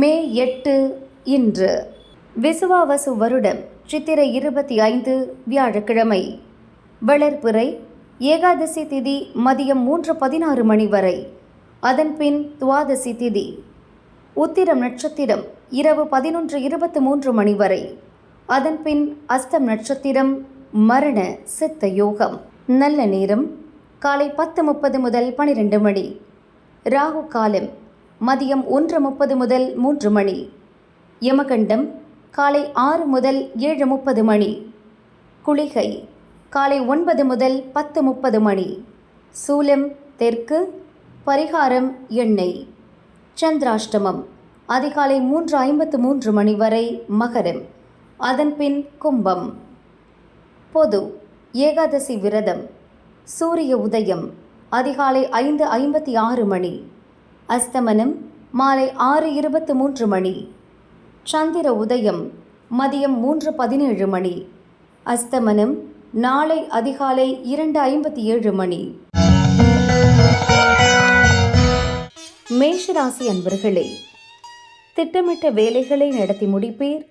மே 8 இன்று விசுவாவசு வருடம் சித்திரை 25 வியாழக்கிழமை. வளர்பிறை ஏகாதசி திதி மதியம் 3:16 மணி வரை. அதன்பின் துவாதசி திதி. உத்திரம் நட்சத்திரம் இரவு 11:23 மணி வரை. அதன்பின் அஸ்தம் நட்சத்திரம் மரண சித்த யோகம். நல்ல நேரம் காலை 10:30 முதல் 12 மணி. ராகு காலம் மதியம் 1:30 முதல் 3 மணி. யமகண்டம் காலை 6 முதல் 7:30 மணி. குளிகை காலை 9 முதல் 10:30 மணி. சூலம் தெற்கு. பரிகாரம் எண்ணெய். சந்திராஷ்டமம் அதிகாலை 3:53 மணி வரை மகரம். அதன்பின் கும்பம். பொது ஏகாதசி விரதம். சூரிய உதயம் அதிகாலை 5:56 மணி. அஸ்தமனம் மாலை 6:23 மணி. சந்திர உதயம் மதியம் 3:17 மணி. அஸ்தமனம் நாளை அதிகாலை 2:57 மணி. மேஷராசி அன்பர்களே, திட்டமிட்ட வேலைகளை நடத்தி முடிப்பீர்.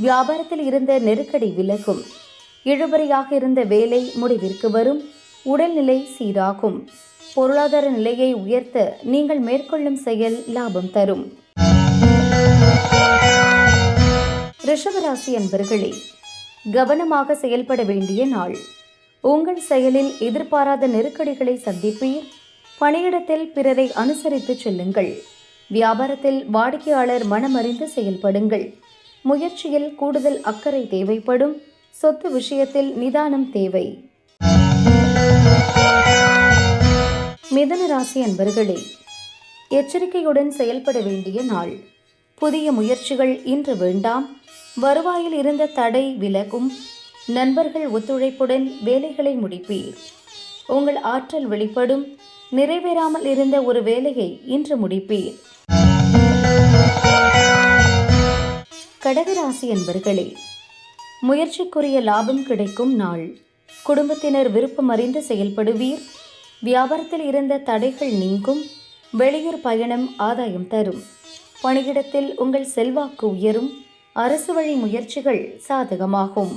வியாபாரத்தில் இருந்த நெருக்கடி விலகும். இழுபறியாக இருந்த வேலை முடிவிற்கு வரும். உடல்நிலை சீராகும். பொருளாதார நிலையை உயர்த்த நீங்கள் மேற்கொள்ளும் செயல் லாபம் தரும். ரிஷபராசி அன்பர்களே, கவனமாக செயல்பட வேண்டிய நாள். உங்கள் செயலில் எதிர்பாராத நெருக்கடிகளை சந்திப்பீர். பணியிடத்தில் பிறரை அனுசரித்து செல்லுங்கள். வியாபாரத்தில் வாடிக்கையாளர் மனமறிந்து செயல்படுங்கள். முயற்சியில் கூடுதல் அக்கறை தேவைப்படும். சொத்து விஷயத்தில் நிதானம் தேவை. மிதுன ராசி அன்பர்களே, எச்சரிக்கையுடன் செயல்பட வேண்டிய நாள். புதிய முயற்சிகள் இன்று வேண்டாம். வருவாயில் இருந்த தடை விலகும். நண்பர்கள் ஒத்துழைப்புடன் வேலைகளை முடிப்பீர். உங்கள் ஆற்றல் வெளிப்படும். நிறைவேறாமல் இருந்த ஒரு வேலையை இன்று முடிப்பீர். கடகராசி அன்பர்களே, முயற்சிக்குரிய லாபம் கிடைக்கும் நாள். குடும்பத்தினர் விருப்பம் அறிந்து செயல்படுவீர். வியாபாரத்தில் இருந்த தடைகள் நீங்கும். வெளியூர் பயணம் ஆதாயம் தரும். பணியிடத்தில் உங்கள் செல்வாக்கு உயரும். அரசு வழி முயற்சிகள் சாதகமாகும்.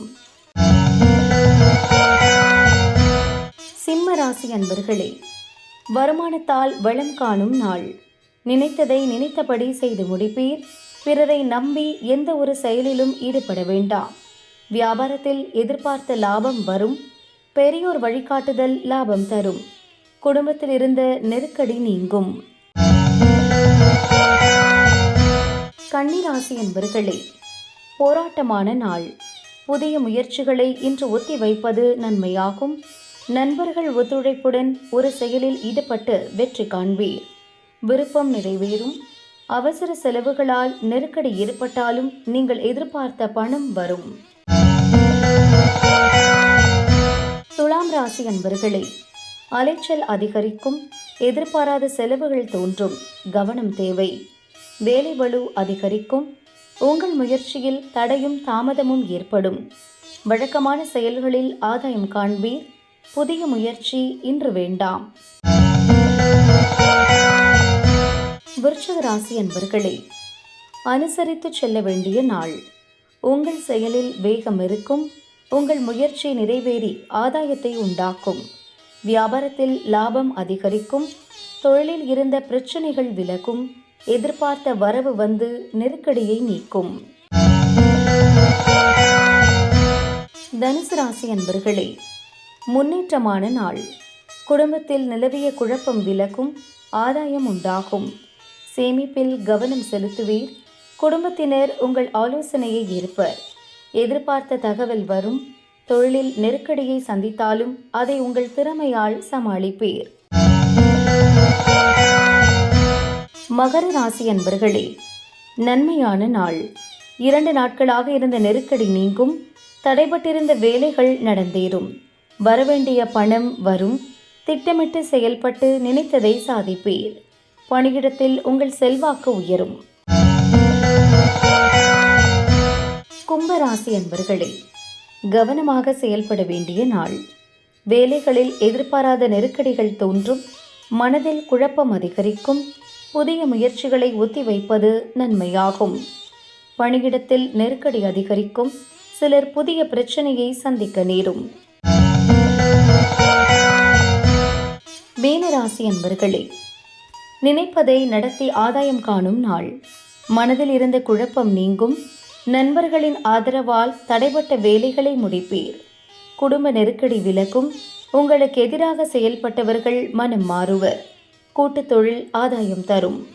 சிம்ம ராசி அன்பர்களே, வருமானத்தால் வளம் காணும் நாள். நினைத்ததை நினைத்தபடி செய்து முடிப்பீர். பிறரை நம்பி எந்த ஒரு செயலிலும் ஈடுபட வேண்டாம். வியாபாரத்தில் எதிர்பார்த்த லாபம் வரும். பெரியோர் வழிகாட்டுதல் லாபம் தரும். குடும்பத்தில் இருந்த நெருக்கடி நீங்கும். கன்னிராசி என்பர்களே, போராட்டமான நாள். புதிய முயற்சிகளை இன்று ஒத்தி வைப்பது நன்மையாகும். நண்பர்கள் ஒத்துழைப்புடன் ஒரு செயலில் ஈடுபட்டு வெற்றி காண்பீர். விருப்பம் நிறைவேறும். அவசர செலவுகளால் நெருக்கடி ஏற்பட்டாலும் நீங்கள் எதிர்பார்த்த பணம் வரும். துலாம் ராசி அன்பர்களே, அலைச்சல் அதிகரிக்கும். எதிர்பாராத செலவுகள் தோன்றும். கவனம் தேவை. வேலை பளு அதிகரிக்கும். உங்கள் முயற்சியில் தடையும் தாமதமும் ஏற்படும். வழக்கமான செயல்களில் ஆதாயம் காண்பீர். புதிய முயற்சி இன்று வேண்டாம். விருச்சிக ராசி அன்பர்களே, அனுசரித்து செல்ல வேண்டிய நாள். உங்கள் செயலில் வேகம் இருக்கும். உங்கள் முயற்சி நிறைவேறி ஆதாயத்தை உண்டாக்கும். வியாபாரத்தில் லாபம் அதிகரிக்கும். தொழிலில் இருந்த பிரச்சனைகள் விலகும். எதிர்பார்த்த வரவு வந்து நெருக்கடியை நீக்கும். தனுசு ராசி அன்பர்களே, முன்னேற்றமான நாள். குடும்பத்தில் நிலவிய குழப்பம் விலகும். ஆதாயம் உண்டாகும். சேமிப்பில் கவனம் செலுத்துவீர். குடும்பத்தினர் உங்கள் ஆலோசனையை ஏற்பர். எதிர்பார்த்த தகவல் வரும். தொழிலில் நெருக்கடியை சந்தித்தாலும் அதை உங்கள் திறமையால் சமாளிப்பீர். மகர ராசி அன்பர்களே, நன்மையான நாள். 2 நாட்களாக இருந்த நெருக்கடி நீங்கும். தடைபட்டிருந்த வேலைகள் நடந்தேறும். வரவேண்டிய பணம் வரும். திட்டமிட்டு செயல்பட்டு நினைத்ததை சாதிப்பீர். பணியிடத்தில் உங்கள் செல்வாக்கு உயரும். கும்பராசி அன்பர்களே, கவனமாக செயல்பட வேண்டிய நாள். வேலைகளில் எதிர்பாராத நெருக்கடிகள் தோன்றும். மனதில் குழப்பம் அதிகரிக்கும். புதிய முயற்சிகளை ஒத்திவைப்பது நன்மையாகும். பணியிடத்தில் நெருக்கடி அதிகரிக்கும். சிலர் புதிய பிரச்சனையை சந்திக்க நேரும். மீனராசி அன்பர்களே, நினைப்பதை நடத்தி ஆதாயம் காணும் நாள். மனதில் இருந்த குழப்பம் நீங்கும். நண்பர்களின் ஆதரவால் தடைபட்ட வேலைகளை முடிப்பீர். குடும்ப நெருக்கடி விலகும். உங்களுக்கு எதிராக செயல்பட்டவர்கள் மனம் மாறுவர். கூட்டுத் தொழில் ஆதாயம் தரும்.